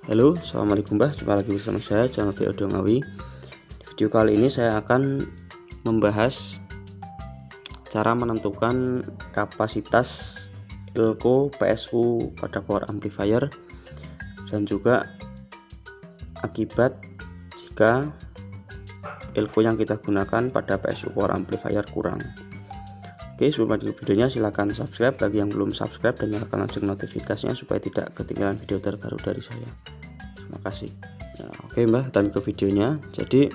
Halo, assalamualaikum Mbah. Jumpa lagi bersama saya, channel BO Ngawi. Di video kali ini saya akan membahas cara menentukan kapasitas elko PSU pada power amplifier dan juga akibat jika elko yang kita gunakan pada PSU power amplifier kurang. Oke, sebelum lanjut videonya silahkan subscribe bagi yang belum subscribe dan nyalakan lonceng notifikasinya supaya tidak ketinggalan video terbaru dari saya. Terima kasih. Nah, oke Mbah, dan ke videonya. Jadi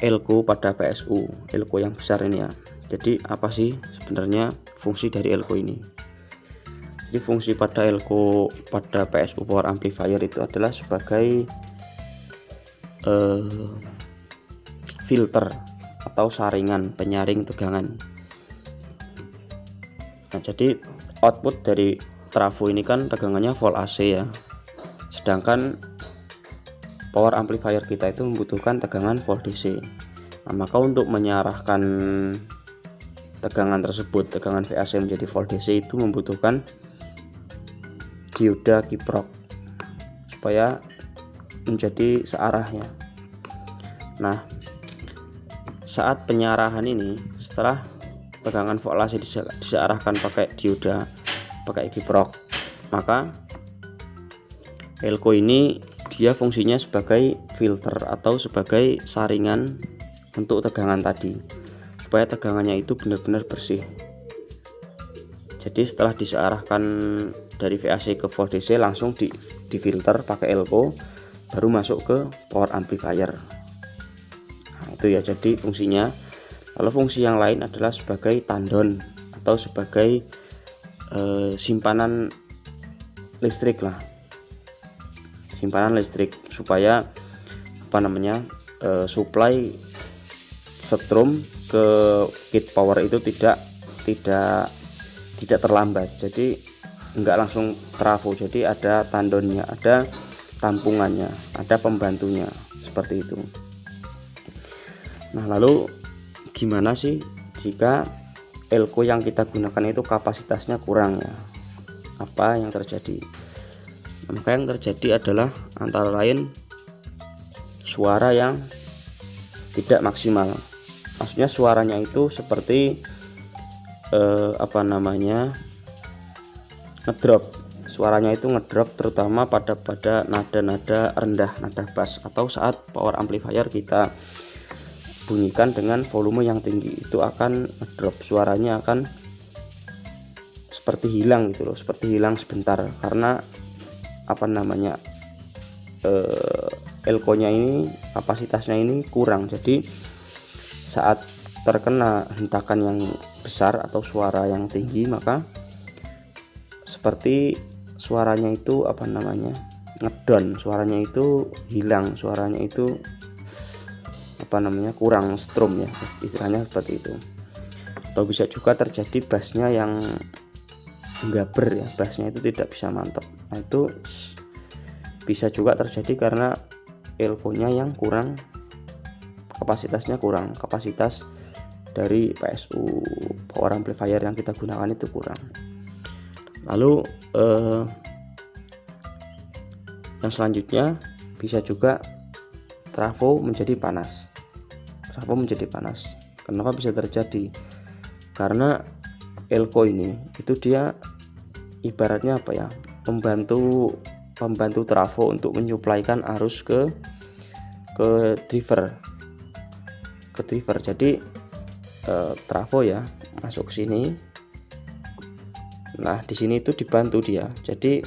elko pada PSU, elko yang besar ini ya. Jadi apa sih sebenarnya fungsi dari elko ini? Jadi fungsi pada elko pada PSU power amplifier itu adalah sebagai filter atau saringan penyaring tegangan. Nah, jadi output dari trafo ini kan tegangannya volt AC ya. Sedangkan power amplifier kita itu membutuhkan tegangan volt DC. Nah, maka untuk menyarahkan tegangan tersebut, tegangan VAC menjadi volt DC itu membutuhkan dioda kiprok supaya menjadi searah ya. Nah, saat penyarahan ini setelah tegangan volt AC disearahkan pakai dioda, pakai kiprok, maka elko ini dia fungsinya sebagai filter atau sebagai saringan untuk tegangan tadi supaya tegangannya itu benar-benar bersih. Jadi setelah disearahkan dari VAC ke volt DC langsung difilter pakai elko, baru masuk ke power amplifier. Nah, itu ya jadi fungsinya. Lalu fungsi yang lain adalah sebagai tandon atau sebagai simpanan listrik lah, simpanan listrik supaya supply setrum ke kit power itu tidak terlambat. Jadi enggak langsung trafo, jadi ada tandonnya, ada tampungannya, ada pembantunya seperti itu. Nah, lalu gimana sih jika elko yang kita gunakan itu kapasitasnya kurang ya? Apa yang terjadi? Nah, maka yang terjadi adalah antara lain suara yang tidak maksimal. Maksudnya suaranya itu seperti ngedrop. Suaranya itu ngedrop terutama pada nada-nada rendah, nada bass, atau saat power amplifier kita bunyikan dengan volume yang tinggi itu akan drop, suaranya akan seperti hilang gitu loh, seperti hilang sebentar karena elko nya ini kapasitasnya ini kurang. Jadi saat terkena hentakan yang besar atau suara yang tinggi, maka seperti suaranya itu ngedon, suaranya itu hilang, suaranya itu kurang strum ya, istilahnya seperti itu. Atau bisa juga terjadi bassnya yang nggaber ya, bassnya itu tidak bisa mantap. Nah, itu bisa juga terjadi karena elko nya yang kurang, kapasitasnya kurang, kapasitas dari PSU power amplifier yang kita gunakan itu kurang. Lalu yang selanjutnya bisa juga trafo menjadi panas. Trafo menjadi panas. Kenapa bisa terjadi? Karena elko ini itu dia ibaratnya pembantu trafo untuk menyuplaikan arus ke driver. Jadi trafo ya masuk sini. Nah, di sini itu dibantu dia. Jadi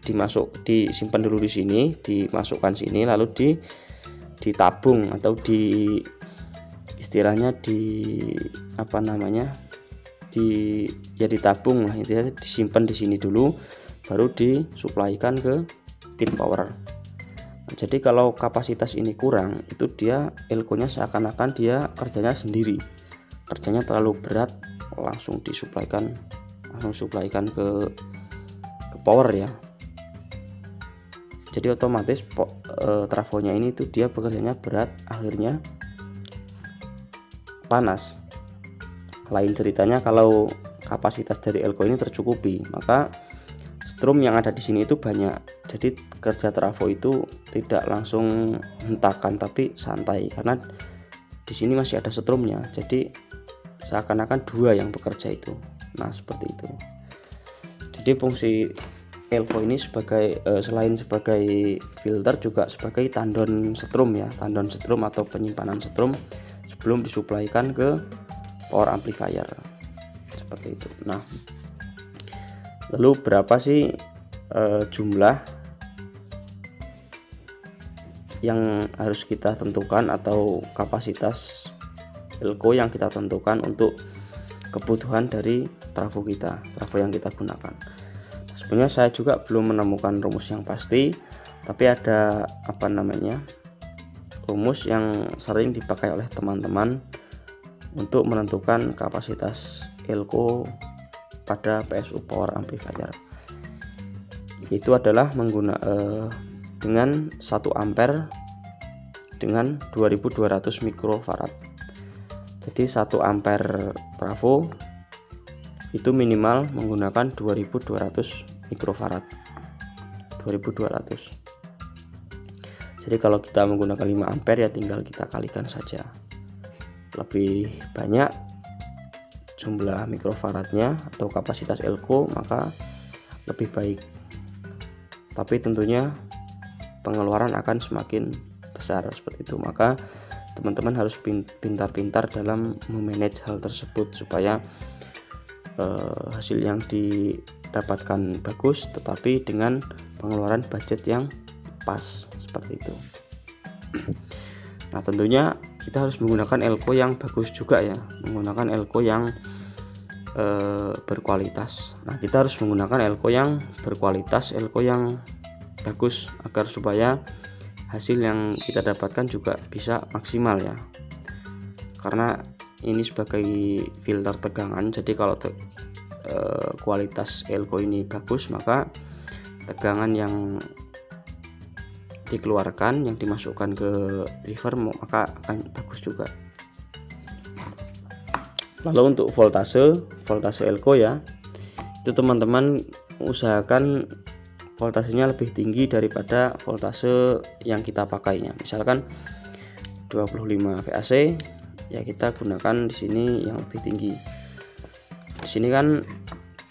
disimpan dulu di sini, dimasukkan sini, lalu ditabung atau ditabung lah, intinya disimpan di sini dulu baru disuplaikan ke kit power. Nah, jadi kalau kapasitas ini kurang, itu dia elko nya seakan-akan dia kerjanya sendiri, kerjanya terlalu berat, langsung disuplaikan ke power ya. Jadi otomatis trafonya ini tuh dia bekerjanya berat, akhirnya panas. Lain ceritanya kalau kapasitas dari elko ini tercukupi, maka strum yang ada di sini itu banyak. Jadi kerja trafo itu tidak langsung hentakan tapi santai, karena di sini masih ada strumnya. Jadi seakan-akan dua yang bekerja itu. Nah, seperti itu. Jadi fungsi elko ini sebagai selain sebagai filter juga sebagai tandon strum ya, tandon strum atau penyimpanan strum sebelum disuplaikan ke power amplifier, seperti itu. Nah, lalu berapa sih jumlah yang harus kita tentukan atau kapasitas elko yang kita tentukan untuk kebutuhan dari trafo kita, trafo yang kita gunakan? Sebenarnya saya juga belum menemukan rumus yang pasti, tapi ada rumus yang sering dipakai oleh teman-teman untuk menentukan kapasitas elko pada PSU power amplifier. Itu adalah dengan 1 ampere dengan 2200 mikrofarad. Jadi 1 ampere trafo itu minimal menggunakan 2200 mikrofarad. 2200. Jadi kalau kita menggunakan 5 ampere ya tinggal kita kalikan saja. Lebih banyak jumlah mikrofaradnya atau kapasitas elko maka lebih baik. Tapi tentunya pengeluaran akan semakin besar seperti itu. Maka teman-teman harus pintar-pintar dalam memanage hal tersebut supaya hasil yang didapatkan bagus tetapi dengan pengeluaran budget yang pas, seperti itu. Nah, tentunya kita harus menggunakan elko yang bagus juga ya, menggunakan elko yang berkualitas. Nah, kita harus menggunakan elko yang berkualitas, elko yang bagus agar supaya hasil yang kita dapatkan juga bisa maksimal ya, karena ini sebagai filter tegangan. Jadi kalau kualitas elko ini bagus maka tegangan yang dikeluarkan, yang dimasukkan ke driver maka akan bagus juga. Lalu untuk voltase elko ya, itu teman-teman usahakan voltasenya lebih tinggi daripada voltase yang kita pakainya. Misalkan 25 VAC ya, kita gunakan di sini yang lebih tinggi. Di sini kan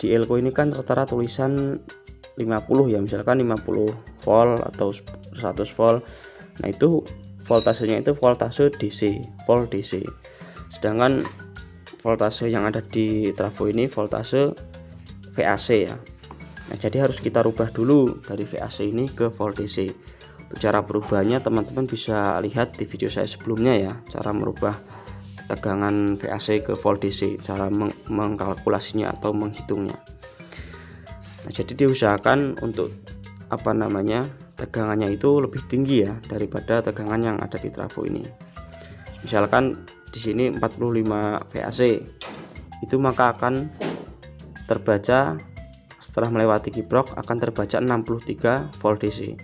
di elko ini kan rata-rata tulisan 50 ya, misalkan 50 volt atau 100 volt. Nah, itu voltasenya itu voltase DC, volt DC. Sedangkan voltase yang ada di trafo ini voltase VAC ya. Nah, jadi harus kita rubah dulu dari VAC ini ke volt DC. Untuk cara perubahannya teman-teman bisa lihat di video saya sebelumnya ya, cara merubah tegangan VAC ke volt DC, cara mengkalkulasinya atau menghitungnya. Nah, jadi diusahakan untuk tegangannya itu lebih tinggi ya daripada tegangan yang ada di trafo ini. Misalkan di sini 45 VAC, itu maka akan terbaca setelah melewati kiprok akan terbaca 63 volt DC.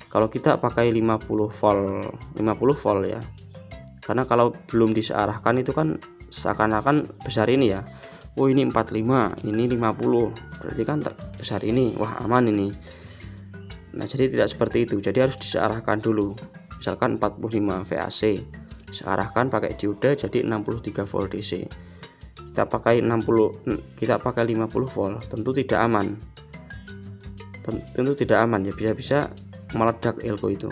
Kalau kita pakai 50 volt ya, karena kalau belum disearahkan itu kan seakan-akan besar ini ya, oh ini 45, ini 50, berarti kan besar ini, wah aman ini. Nah, jadi tidak seperti itu, jadi harus disearahkan dulu. Misalkan 45 VAC, searahkan pakai dioda jadi 63 volt DC. Kita pakai 50 volt, tentu tidak aman. Tentu tidak aman ya, bisa-bisa meledak elko itu.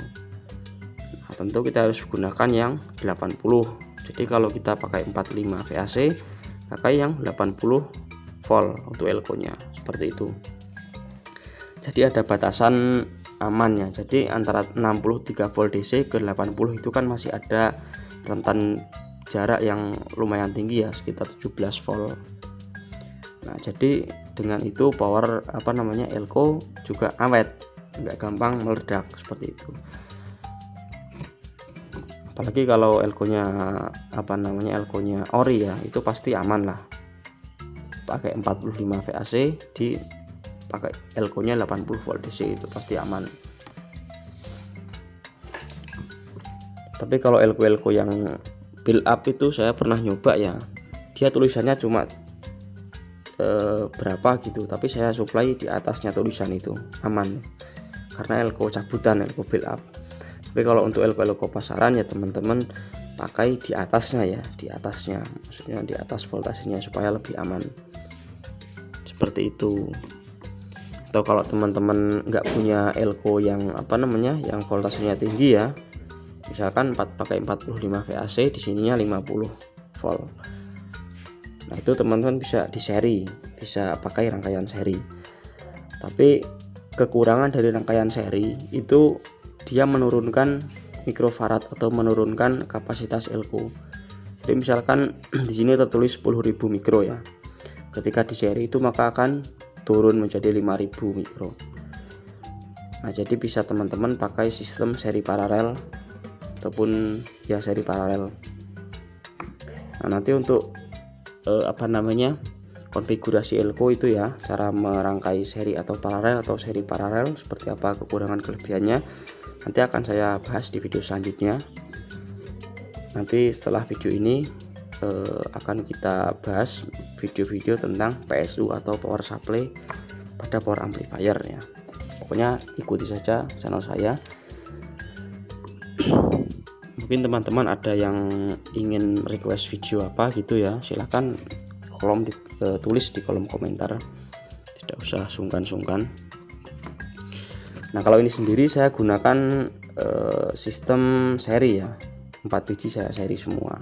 Nah, tentu kita harus gunakan yang 80. Jadi kalau kita pakai 45 VAC, pakai yang 80 volt untuk elko-nya, seperti itu. Jadi ada batasan amannya. Jadi antara 63 volt DC ke 80 itu kan masih ada rentan jarak yang lumayan tinggi ya, sekitar 17 volt. Nah, jadi dengan itu power elko juga awet, nggak gampang meledak seperti itu. Apalagi kalau elkonya elkonya ori ya, itu pasti aman lah. Pakai 45 VAC pakai elkonya 80 volt DC itu pasti aman. Tapi kalau elko yang build up itu saya pernah nyoba ya, dia tulisannya cuma berapa gitu, tapi saya supply di atasnya tulisan itu aman karena elko cabutan, elko build up. Tapi kalau untuk elko pasaran ya teman-teman pakai di atasnya ya, di atasnya, maksudnya di atas voltasenya supaya lebih aman, seperti itu. Atau kalau teman-teman nggak punya elko yang yang voltasenya tinggi ya, misalkan pakai 45 VAC, di sininya 50 volt. Nah itu teman-teman bisa di seri, bisa pakai rangkaian seri. Tapi kekurangan dari rangkaian seri itu dia menurunkan mikrofarad atau menurunkan kapasitas elko. Jadi misalkan di sini tertulis 10.000 mikro ya, ketika di seri itu maka akan turun menjadi 5.000 mikro. Nah jadi bisa teman-teman pakai sistem seri paralel ataupun ya seri paralel. Nah nanti untuk konfigurasi elko itu ya, cara merangkai seri atau seri paralel seperti apa, kekurangan kelebihannya nanti akan saya bahas di video selanjutnya. Nanti setelah video ini akan kita bahas video-video tentang PSU atau power supply pada power amplifier ya. Pokoknya ikuti saja channel saya. Mungkin teman-teman ada yang ingin request video apa gitu ya, silahkan tulis di kolom komentar, tidak usah sungkan-sungkan. Nah kalau ini sendiri saya gunakan sistem seri ya, 4 biji saya seri semua.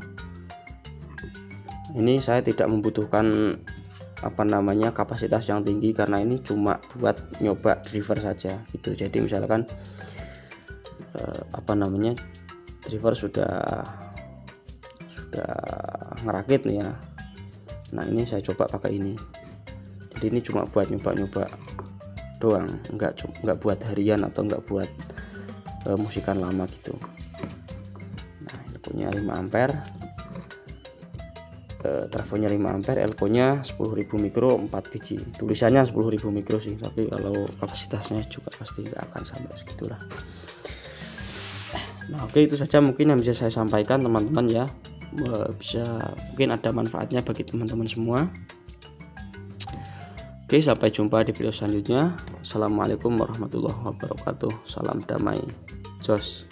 Ini saya tidak membutuhkan kapasitas yang tinggi karena ini cuma buat nyoba driver saja gitu. Jadi misalkan driver sudah ngerakit nih ya. Nah ini saya coba pakai ini. Jadi ini cuma buat nyoba-nyoba doang, nggak buat harian atau nggak buat musikan lama gitu. Nah ini punya 5 ampere, trafonya 5 ampere, elko-nya 10.000 mikro, 4 biji. Tulisannya 10.000 mikro sih, tapi kalau kapasitasnya juga pasti nggak akan sampai segitulah. Nah oke, itu saja mungkin yang bisa saya sampaikan teman-teman ya. Mungkin ada manfaatnya bagi teman-teman semua. Oke, sampai jumpa di video selanjutnya. Assalamualaikum warahmatullahi wabarakatuh. Salam damai, jos.